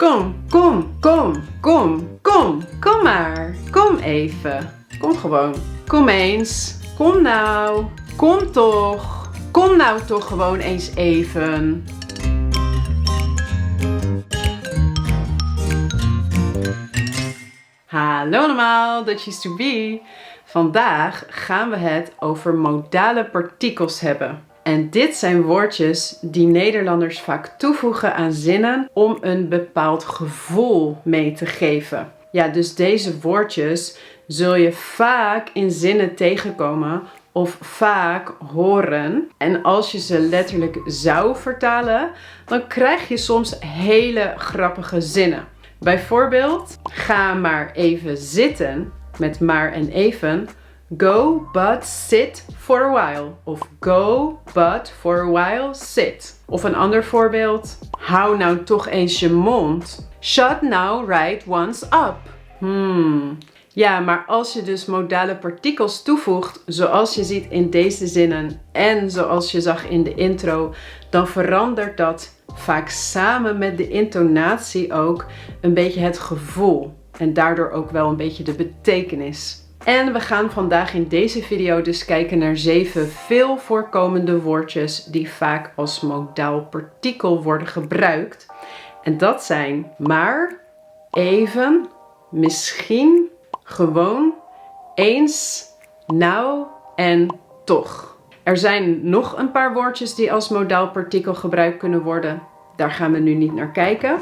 Kom, kom, kom, kom, kom, kom maar. Kom even. Kom gewoon. Kom eens. Kom nou. Kom toch. Kom nou toch gewoon eens even. Hallo allemaal, Dutchies to be. Vandaag gaan we het over modale partikels hebben. En dit zijn woordjes die Nederlanders vaak toevoegen aan zinnen om een bepaald gevoel mee te geven. Ja, dus deze woordjes zul je vaak in zinnen tegenkomen of vaak horen. En als je ze letterlijk zou vertalen, dan krijg je soms hele grappige zinnen. Bijvoorbeeld, ga maar even zitten met maar en even. Go but sit for a while. Of go but for a while sit. Of een ander voorbeeld. Hou nou toch eens je mond. Shut now right once up. Ja, maar als je dus modale partikels toevoegt, zoals je ziet in deze zinnen en zoals je zag in de intro, dan verandert dat vaak samen met de intonatie ook een beetje het gevoel. En daardoor ook wel een beetje de betekenis. En we gaan vandaag in deze video dus kijken naar 7 veel voorkomende woordjes die vaak als modaal partikel worden gebruikt. En dat zijn maar, even, misschien, gewoon, eens, nou en toch. Er zijn nog een paar woordjes die als modaal partikel gebruikt kunnen worden. Daar gaan we nu niet naar kijken.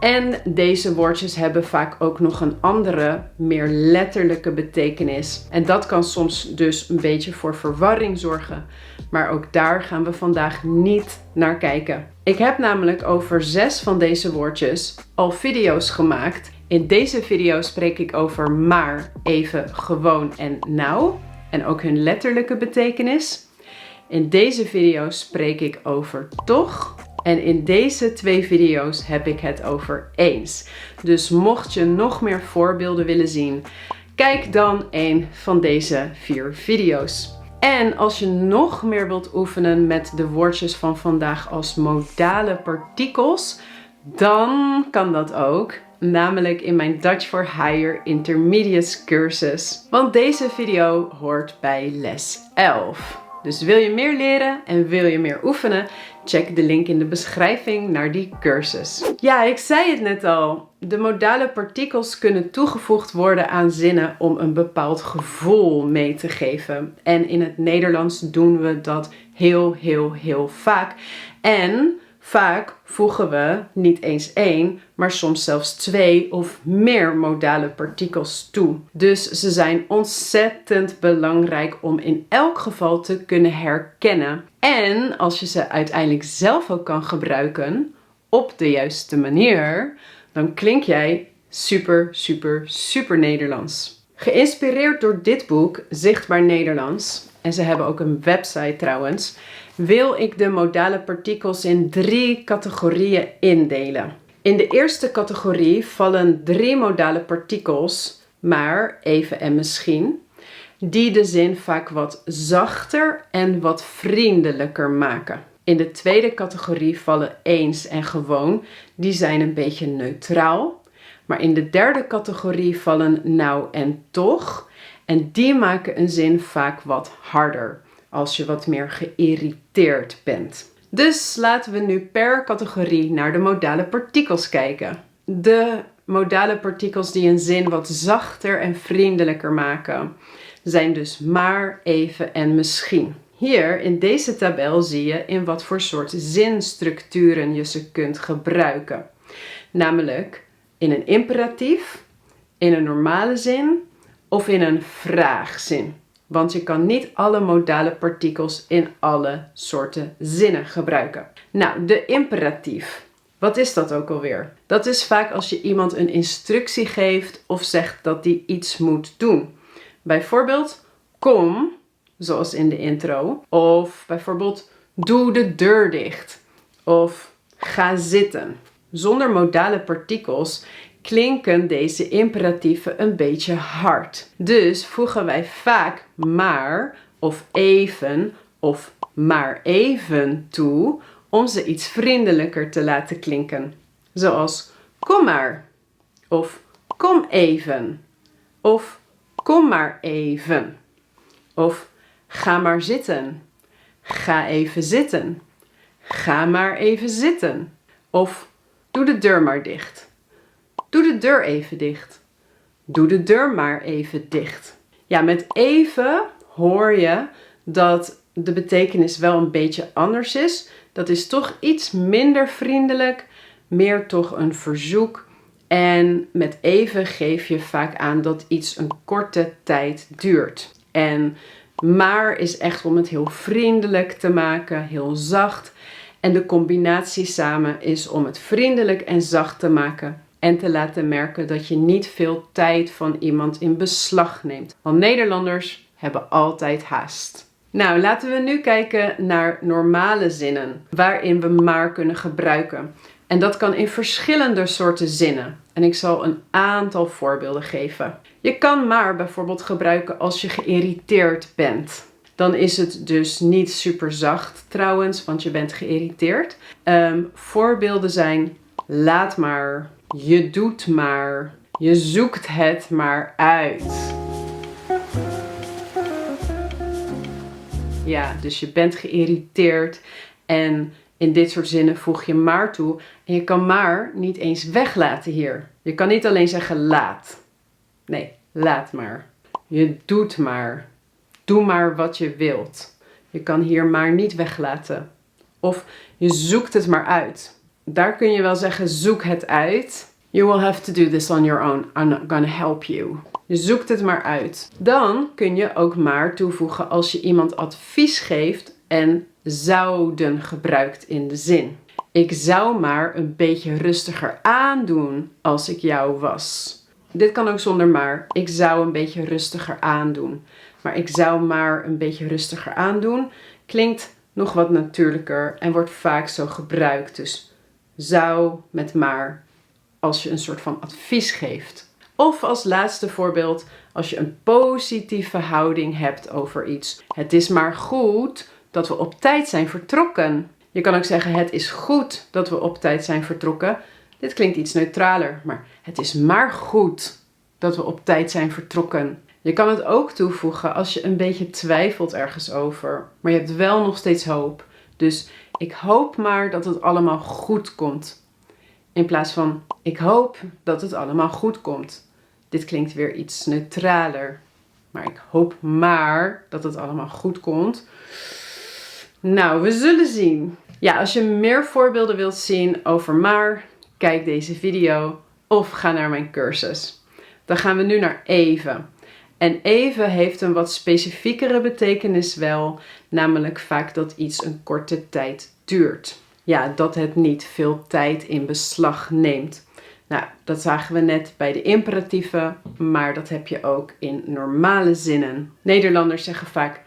En deze woordjes hebben vaak ook nog een andere, meer letterlijke betekenis. En dat kan soms dus een beetje voor verwarring zorgen. Maar ook daar gaan we vandaag niet naar kijken. Ik heb namelijk over 6 van deze woordjes al video's gemaakt. In deze video spreek ik over maar, even, gewoon en nou. En ook hun letterlijke betekenis. In deze video spreek ik over toch. En in deze 2 video's heb ik het over eens. Dus mocht je nog meer voorbeelden willen zien, kijk dan een van deze 4 video's. En als je nog meer wilt oefenen met de woordjes van vandaag als modale partikels, dan kan dat ook. Namelijk in mijn Dutch for Higher Intermediate cursus. Want deze video hoort bij les 11. Dus wil je meer leren en wil je meer oefenen? Check de link in de beschrijving naar die cursus. Ja, ik zei het net al. De modale partikels kunnen toegevoegd worden aan zinnen om een bepaald gevoel mee te geven. En in het Nederlands doen we dat heel vaak. En vaak voegen we niet eens 1, maar soms zelfs 2 of meer modale partikels toe. Dus ze zijn ontzettend belangrijk om in elk geval te kunnen herkennen. En als je ze uiteindelijk zelf ook kan gebruiken, op de juiste manier, dan klink jij super Nederlands. Geïnspireerd door dit boek, Zichtbaar Nederlands, en ze hebben ook een website trouwens, wil ik de modale partikels in 3 categorieën indelen. In de eerste categorie vallen 3 modale partikels, maar, even en misschien, die de zin vaak wat zachter en wat vriendelijker maken. In de tweede categorie vallen eens en gewoon, die zijn een beetje neutraal. Maar in de derde categorie vallen nou en toch, en die maken een zin vaak wat harder, als je wat meer geïrriteerd bent. Dus laten we nu per categorie naar de modale partikels kijken. De modale partikels die een zin wat zachter en vriendelijker maken, zijn dus maar, even en misschien. Hier in deze tabel zie je in wat voor soort zinstructuren je ze kunt gebruiken. Namelijk in een imperatief, in een normale zin of in een vraagzin. Want je kan niet alle modale partikels in alle soorten zinnen gebruiken. Nou, de imperatief. Wat is dat ook alweer? Dat is vaak als je iemand een instructie geeft of zegt dat die iets moet doen. Bijvoorbeeld, kom, zoals in de intro. Of bijvoorbeeld, doe de deur dicht. Of ga zitten. Zonder modale partikels klinken deze imperatieven een beetje hard. Dus voegen wij vaak maar of even of maar even toe om ze iets vriendelijker te laten klinken. Zoals kom maar. Of kom even. Of kom maar even. Of ga maar zitten. Ga even zitten. Ga maar even zitten. Of doe de deur maar dicht. Doe de deur even dicht. Doe de deur maar even dicht. Ja, met even hoor je dat de betekenis wel een beetje anders is. Dat is toch iets minder vriendelijk, meer toch een verzoek. En met even geef je vaak aan dat iets een korte tijd duurt. En maar is echt om het heel vriendelijk te maken, heel zacht. En de combinatie samen is om het vriendelijk en zacht te maken. En te laten merken dat je niet veel tijd van iemand in beslag neemt. Want Nederlanders hebben altijd haast. Nou, laten we nu kijken naar normale zinnen. Waarin we maar kunnen gebruiken. En dat kan in verschillende soorten zinnen. En ik zal een aantal voorbeelden geven. Je kan maar bijvoorbeeld gebruiken als je geïrriteerd bent. Dan is het dus niet super zacht trouwens, want je bent geïrriteerd. Voorbeelden zijn laat maar, je doet maar, je zoekt het maar uit. Ja, dus je bent geïrriteerd en in dit soort zinnen voeg je maar toe. En je kan maar niet eens weglaten hier. Je kan niet alleen zeggen laat. Nee, laat maar. Je doet maar. Doe maar wat je wilt. Je kan hier maar niet weglaten. Of je zoekt het maar uit. Daar kun je wel zeggen zoek het uit. You will have to do this on your own. I'm not gonna help you. Je zoekt het maar uit. Dan kun je ook maar toevoegen als je iemand advies geeft en zouden gebruikt in de zin. Ik zou maar een beetje rustiger aandoen als ik jou was. Dit kan ook zonder maar. Ik zou een beetje rustiger aandoen. Maar ik zou maar een beetje rustiger aandoen klinkt nog wat natuurlijker en wordt vaak zo gebruikt. Dus zou met maar als je een soort van advies geeft. Of als laatste voorbeeld als je een positieve houding hebt over iets. Het is maar goed dat we op tijd zijn vertrokken. Je kan ook zeggen het is goed dat we op tijd zijn vertrokken. Dit klinkt iets neutraler, maar het is maar goed dat we op tijd zijn vertrokken. Je kan het ook toevoegen als je een beetje twijfelt ergens over, maar je hebt wel nog steeds hoop. Dus ik hoop maar dat het allemaal goed komt. In plaats van ik hoop dat het allemaal goed komt. Dit klinkt weer iets neutraler. Maar ik hoop maar dat het allemaal goed komt. Nou, we zullen zien. Ja, als je meer voorbeelden wilt zien over maar, kijk deze video of ga naar mijn cursus. Dan gaan we nu naar even. En even heeft een wat specifiekere betekenis wel, namelijk vaak dat iets een korte tijd duurt. Ja, dat het niet veel tijd in beslag neemt. Nou, dat zagen we net bij de imperatieven, maar dat heb je ook in normale zinnen. Nederlanders zeggen vaak,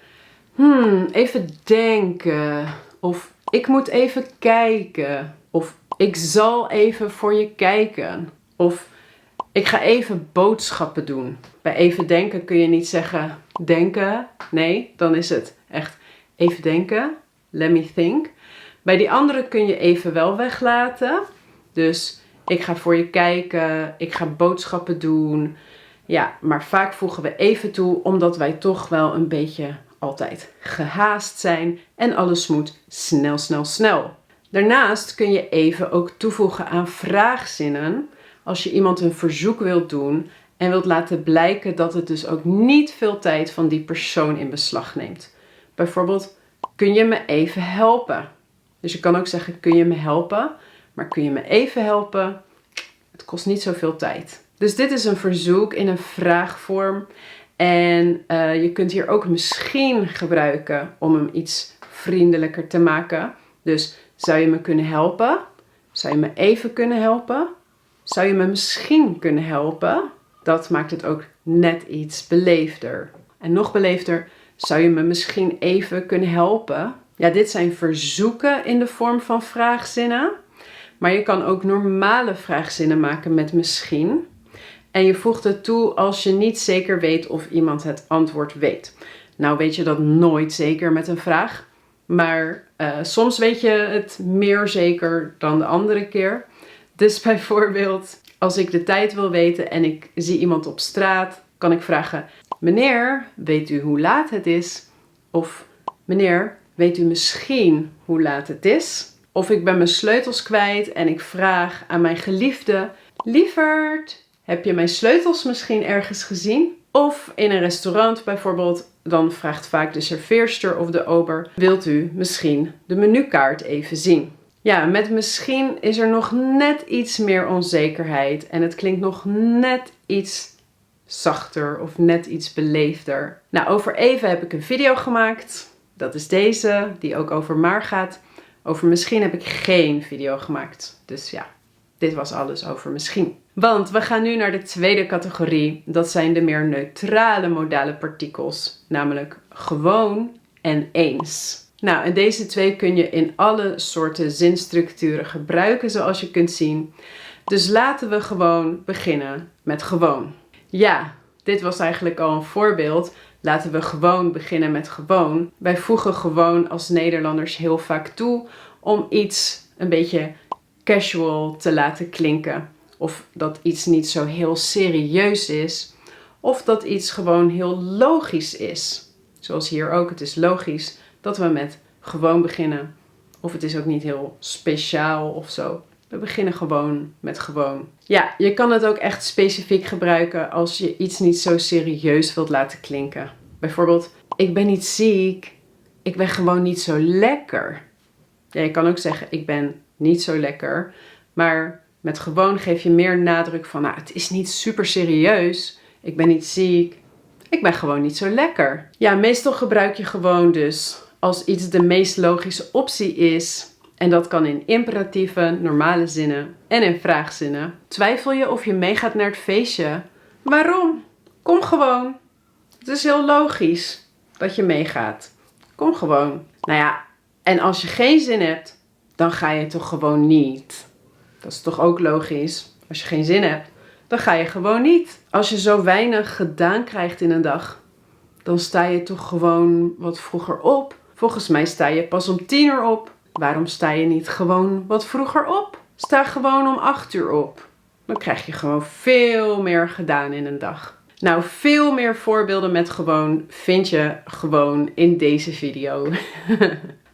even denken, of ik moet even kijken, of ik zal even voor je kijken, of ik ga even boodschappen doen. Bij even denken kun je niet zeggen denken. Nee, dan is het echt even denken. Let me think. Bij die andere kun je even wel weglaten. Dus ik ga voor je kijken. Ik ga boodschappen doen. Ja, maar vaak voegen we even toe omdat wij toch wel een beetje altijd gehaast zijn. En alles moet snel, snel, snel. Daarnaast kun je even ook toevoegen aan vraagzinnen. Als je iemand een verzoek wilt doen en wilt laten blijken dat het dus ook niet veel tijd van die persoon in beslag neemt. Bijvoorbeeld, kun je me even helpen? Dus je kan ook zeggen, kun je me helpen? Maar kun je me even helpen? Het kost niet zoveel tijd. Dus dit is een verzoek in een vraagvorm. En je kunt hier ook misschien gebruiken om hem iets vriendelijker te maken. Dus zou je me kunnen helpen? Zou je me even kunnen helpen? Zou je me misschien kunnen helpen? Dat maakt het ook net iets beleefder. En nog beleefder, zou je me misschien even kunnen helpen? Ja, dit zijn verzoeken in de vorm van vraagzinnen. Maar je kan ook normale vraagzinnen maken met misschien. En je voegt het toe als je niet zeker weet of iemand het antwoord weet. Nou weet je dat nooit zeker met een vraag. Maar soms weet je het meer zeker dan de andere keer. Dus bijvoorbeeld, als ik de tijd wil weten en ik zie iemand op straat, kan ik vragen: meneer, weet u hoe laat het is? Of meneer, weet u misschien hoe laat het is? Of ik ben mijn sleutels kwijt en ik vraag aan mijn geliefde: lieverd, heb je mijn sleutels misschien ergens gezien? Of in een restaurant bijvoorbeeld, dan vraagt vaak de serveerster of de ober: wilt u misschien de menukaart even zien? Ja, met misschien is er nog net iets meer onzekerheid en het klinkt nog net iets zachter of net iets beleefder. Nou, over even heb ik een video gemaakt. Dat is deze, die ook over maar gaat. Over misschien heb ik geen video gemaakt. Dus ja, dit was alles over misschien. Want we gaan nu naar de tweede categorie. Dat zijn de meer neutrale modale partikels. Namelijk gewoon en eens. Nou, en deze twee kun je in alle soorten zinstructuren gebruiken, zoals je kunt zien. Dus laten we gewoon beginnen met gewoon. Ja, dit was eigenlijk al een voorbeeld. Laten we gewoon beginnen met gewoon. Wij voegen gewoon als Nederlanders heel vaak toe om iets een beetje casual te laten klinken. Of dat iets niet zo heel serieus is. Of dat iets gewoon heel logisch is. Zoals hier ook, het is logisch dat we met gewoon beginnen. Of het is ook niet heel speciaal of zo. We beginnen gewoon met gewoon. Ja, je kan het ook echt specifiek gebruiken als je iets niet zo serieus wilt laten klinken. Bijvoorbeeld, ik ben niet ziek, ik ben gewoon niet zo lekker. Ja, je kan ook zeggen, ik ben niet zo lekker. Maar met gewoon geef je meer nadruk van, nou, het is niet super serieus. Ik ben niet ziek, ik ben gewoon niet zo lekker. Ja, meestal gebruik je gewoon dus als iets de meest logische optie is. En dat kan in imperatieve, normale zinnen en in vraagzinnen. Twijfel je of je meegaat naar het feestje? Waarom? Kom gewoon. Het is heel logisch dat je meegaat. Kom gewoon. Nou ja, en als je geen zin hebt, dan ga je toch gewoon niet. Dat is toch ook logisch? Als je geen zin hebt, dan ga je gewoon niet. Als je zo weinig gedaan krijgt in een dag, dan sta je toch gewoon wat vroeger op. Volgens mij sta je pas om 10 uur op. Waarom sta je niet gewoon wat vroeger op? Sta gewoon om 8 uur op. Dan krijg je gewoon veel meer gedaan in een dag. Nou, veel meer voorbeelden met gewoon vind je gewoon in deze video.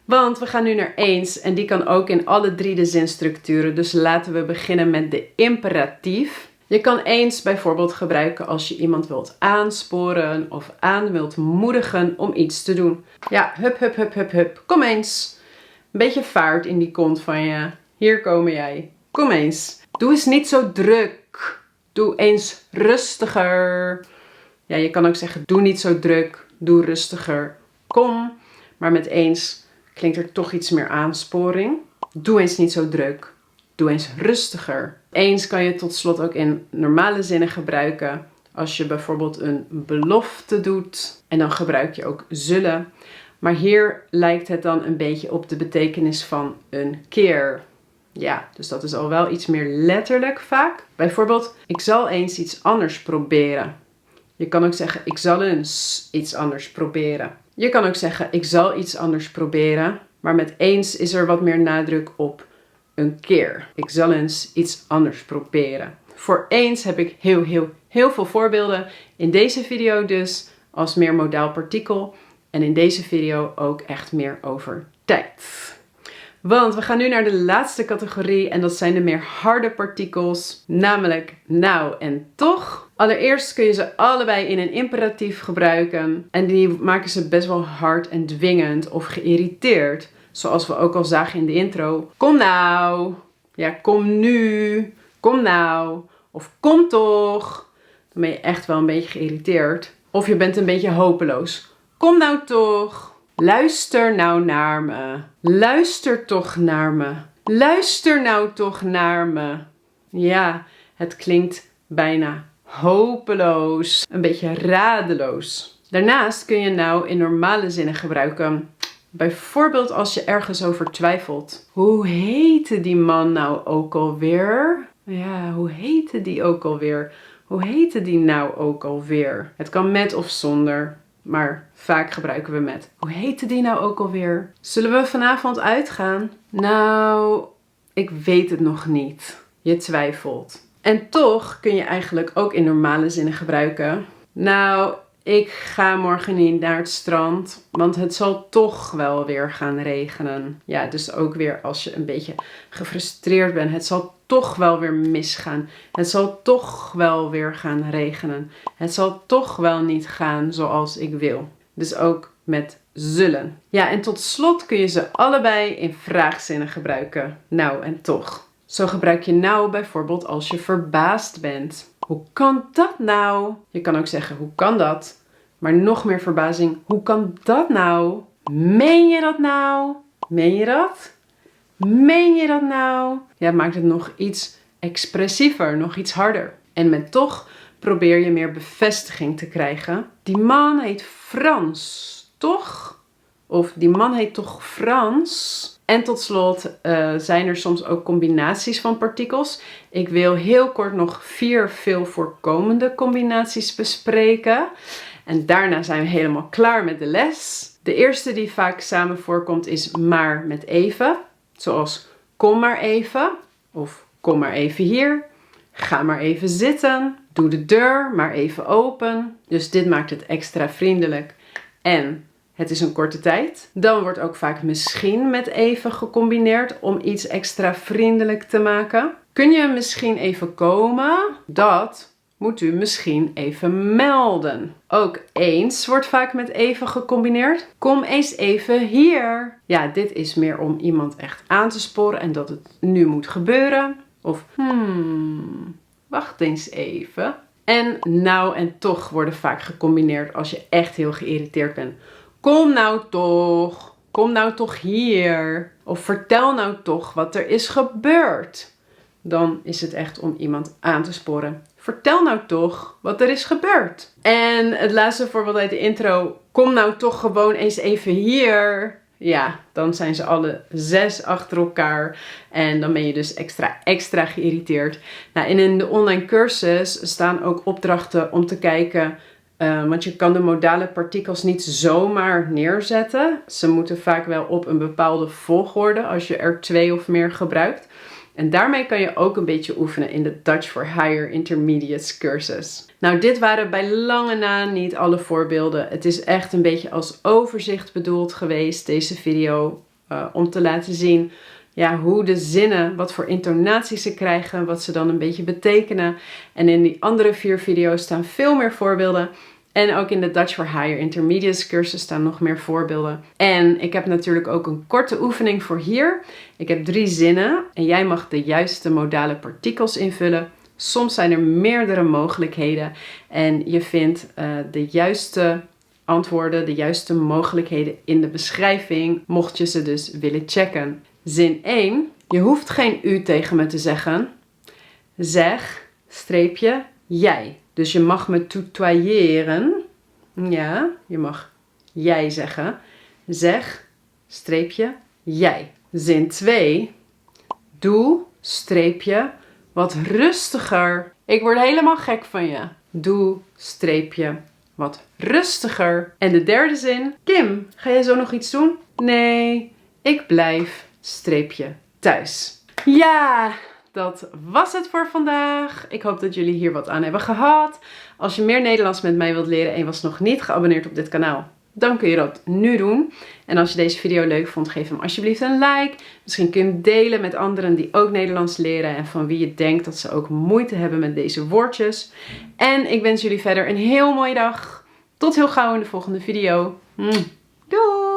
Want we gaan nu naar eens en die kan ook in alle 3 de zinstructuren. Dus laten we beginnen met de imperatief. Je kan eens bijvoorbeeld gebruiken als je iemand wilt aansporen of aan wilt moedigen om iets te doen. Ja, hup, hup, hup, hup, hup. Kom eens. Een beetje vaart in die kont van je. Hier kom jij. Kom eens. Doe eens niet zo druk. Doe eens rustiger. Ja, je kan ook zeggen, doe niet zo druk. Doe rustiger. Kom. Maar met eens klinkt er toch iets meer aansporing. Doe eens niet zo druk. Doe eens rustiger. Eens kan je tot slot ook in normale zinnen gebruiken. Als je bijvoorbeeld een belofte doet. En dan gebruik je ook zullen. Maar hier lijkt het dan een beetje op de betekenis van een keer. Ja, dus dat is al wel iets meer letterlijk vaak. Bijvoorbeeld, ik zal eens iets anders proberen. Je kan ook zeggen, ik zal eens iets anders proberen. Je kan ook zeggen, ik zal iets anders proberen. Maar met eens is er wat meer nadruk op een keer. Ik zal eens iets anders proberen. Voor eens heb ik heel veel voorbeelden. In deze video dus als meer modaal partikel. En in deze video ook echt meer over tijd. Want we gaan nu naar de laatste categorie en dat zijn de meer harde partikels. Namelijk nou en toch. Allereerst kun je ze allebei in een imperatief gebruiken. En die maken ze best wel hard en dwingend of geïrriteerd. Zoals we ook al zagen in de intro. Kom nou. Ja, kom nu. Kom nou. Of kom toch. Dan ben je echt wel een beetje geïrriteerd. Of je bent een beetje hopeloos. Kom nou toch. Luister nou naar me. Luister toch naar me. Luister nou toch naar me. Ja, het klinkt bijna hopeloos. Een beetje radeloos. Daarnaast kun je nou in normale zinnen gebruiken. Bijvoorbeeld als je ergens over twijfelt. Hoe heette die man nou ook alweer? Ja, hoe heette die ook alweer? Hoe heette die nou ook alweer? Het kan met of zonder. Maar vaak gebruiken we met. Hoe heette die nou ook alweer? Zullen we vanavond uitgaan? Nou, ik weet het nog niet. je twijfelt. En toch kun je eigenlijk ook in normale zinnen gebruiken. Nou, ik ga morgen niet naar het strand, want het zal toch wel weer gaan regenen. Ja, dus ook weer als je een beetje gefrustreerd bent. Het zal toch wel weer misgaan. Het zal toch wel weer gaan regenen. Het zal toch wel niet gaan zoals ik wil. Dus ook met zullen. Ja, en tot slot kun je ze allebei in vraagzinnen gebruiken. Nou, en toch. Zo gebruik je nou bijvoorbeeld als je verbaasd bent. Hoe kan dat nou? Je kan ook zeggen, hoe kan dat? Maar nog meer verbazing, hoe kan dat nou? Meen je dat nou? Meen je dat? Meen je dat nou? Ja, maakt het nog iets expressiever, nog iets harder. En met toch probeer je meer bevestiging te krijgen. Die man heet Frans, toch? Of die man heet toch Frans? En tot slot zijn er soms ook combinaties van partikels. Ik wil heel kort nog 4 veel voorkomende combinaties bespreken. En daarna zijn we helemaal klaar met de les. De eerste die vaak samen voorkomt is maar met even. Zoals kom maar even. Of kom maar even hier. Ga maar even zitten. Doe de deur maar even open. Dus dit maakt het extra vriendelijk. En het is een korte tijd. Dan wordt ook vaak misschien met even gecombineerd om iets extra vriendelijk te maken. Kun je misschien even komen? Dat moet u misschien even melden. Ook eens wordt vaak met even gecombineerd. Kom eens even hier. Ja, dit is meer om iemand echt aan te sporen en dat het nu moet gebeuren. Of wacht eens even. En nou en toch worden vaak gecombineerd als je echt heel geïrriteerd bent. Kom nou toch. Kom nou toch hier. Of vertel nou toch wat er is gebeurd. Dan is het echt om iemand aan te sporen. Vertel nou toch wat er is gebeurd. En het laatste voorbeeld uit de intro. Kom nou toch gewoon eens even hier. Ja, dan zijn ze alle 6 achter elkaar. En dan ben je dus extra geïrriteerd. Nou, en in de online cursus staan ook opdrachten om te kijken. Want je kan de modale partikels niet zomaar neerzetten. Ze moeten vaak wel op een bepaalde volgorde als je er 2 of meer gebruikt. En daarmee kan je ook een beetje oefenen in de Dutch for Higher Intermediates cursus. Nou, dit waren bij lange na niet alle voorbeelden. Het is echt een beetje als overzicht bedoeld geweest, deze video. Om te laten zien hoe de zinnen, wat voor intonaties ze krijgen, wat ze dan een beetje betekenen. En in die andere 4 video's staan veel meer voorbeelden. En ook in de Dutch for Higher Intermediates cursus staan nog meer voorbeelden. En ik heb natuurlijk ook een korte oefening voor hier. Ik heb 3 zinnen en jij mag de juiste modale partikels invullen. Soms zijn er meerdere mogelijkheden en je vindt de juiste antwoorden, de juiste mogelijkheden in de beschrijving, mocht je ze dus willen checken. Zin 1. Je hoeft geen u tegen me te zeggen. Zeg, streepje, jij. Dus je mag me tutoyeren. Ja, je mag jij zeggen. Zeg, streepje, jij. Zin 2. Doe, streepje, wat rustiger. Ik word helemaal gek van je. Doe, streepje, wat rustiger. En de derde zin. Kim, ga jij zo nog iets doen? Nee, ik blijf, streepje, thuis. Ja, dat was het voor vandaag. Ik hoop dat jullie hier wat aan hebben gehad. Als je meer Nederlands met mij wilt leren en je was nog niet geabonneerd op dit kanaal, dan kun je dat nu doen. En als je deze video leuk vond, geef hem alsjeblieft een like. Misschien kun je hem delen met anderen die ook Nederlands leren en van wie je denkt dat ze ook moeite hebben met deze woordjes. En ik wens jullie verder een heel mooie dag. Tot heel gauw in de volgende video. Doei!